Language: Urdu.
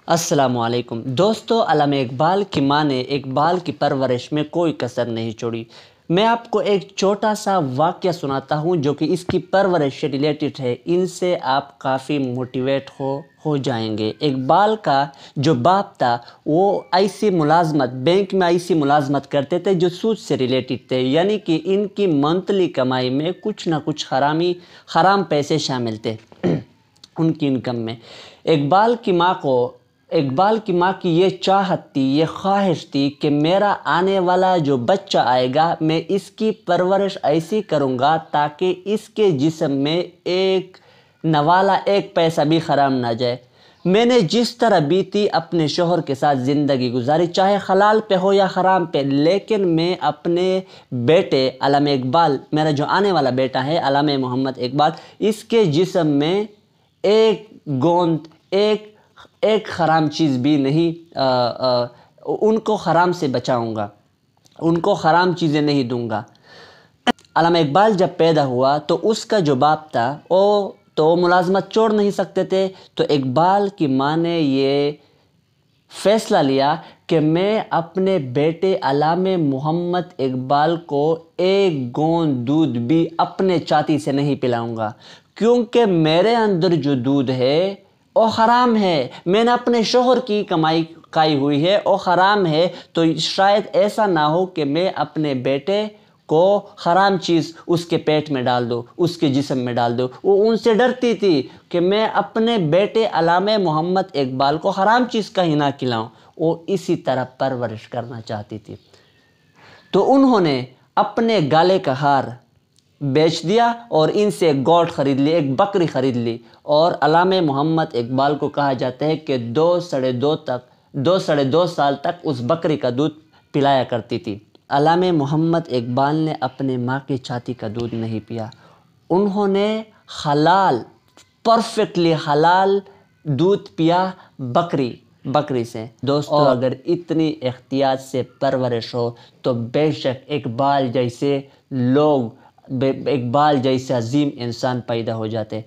السلام علیکم دوستو، علامہ اقبال کی ماں نے اقبال کی پرورش میں کوئی کسر نہیں چھوڑی۔ میں آپ کو ایک چھوٹا سا واقعہ سناتا ہوں جو کہ اس کی پرورش سے ریلیٹڈ ہے۔ ان سے آپ کافی موٹیویٹ ہو جائیں گے۔ اقبال کا جو باپ تھا وہ ایسی ملازمت بینک میں ایسی ملازمت کرتے تھے جو سود سے ریلیٹڈ تھے، یعنی کہ ان کی منتھلی کمائی میں کچھ نہ کچھ حرام پیسے شامل تھے ان کی انکم میں۔ اقبال کی ماں کی یہ چاہت تھی، یہ خواہش تھی کہ میرا آنے والا جو بچہ آئے گا میں اس کی پرورش ایسی کروں گا تاکہ اس کے جسم میں ایک نوالا ایک پیسہ بھی حرام نہ جائے۔ میں نے جس طرح بیتی اپنے شوہر کے ساتھ زندگی گزاری، چاہے حلال پہ ہو یا حرام پہ، لیکن میں اپنے بیٹے علامہ اقبال، میرا جو آنے والا بیٹا ہے علامہ محمد اقبال، اس کے جسم میں ایک گوند ایک حرام چیز بھی نہیں، ان کو حرام سے بچاؤں گا، ان کو حرام چیزیں نہیں دوں گا۔ علامہ اقبال جب پیدا ہوا تو اس کا جو باپ تھا وہ ملازمت چھوڑ نہیں سکتے تھے، تو اقبال کی ماں نے یہ فیصلہ لیا کہ میں اپنے بیٹے علامہ محمد اقبال کو ایک گوند دودھ بھی اپنے چھاتی سے نہیں پلاؤں گا، کیونکہ میرے اندر جو دودھ ہے وہ حرام ہے، میں نے اپنے شوہر کی کمائی کھائی ہوئی ہے، وہ حرام ہے، تو شاید ایسا نہ ہو کہ میں اپنے بیٹے کو حرام چیز اس کے پیٹ میں ڈال دوں، اس کے جسم میں ڈال دوں۔ وہ ان سے ڈرتی تھی کہ میں اپنے بیٹے علامہ محمد اقبال کو حرام چیز کہیں نہ کھلاؤں، وہ اسی طرح پرورش کرنا چاہتی تھی۔ تو انہوں نے اپنے گالے کا ہار بیچ دیا اور ان سے ایک گوٹ خرید لی، ایک بکری خرید لی، اور علامہ محمد اقبال کو کہا جاتا ہے کہ دو ساڑھے دو سال تک اس بکری کا دودھ پلایا کرتی تھی۔ علامہ محمد اقبال نے اپنے ماں کی چھاتی کا دودھ نہیں پیا، انہوں نے پرفیکٹلی حلال دودھ پیا بکری سے۔ دوستو، اگر اتنی احتیاط سے پرورش ہو تو بے شک اقبال جیسے عظیم انسان پیدا ہو جاتے۔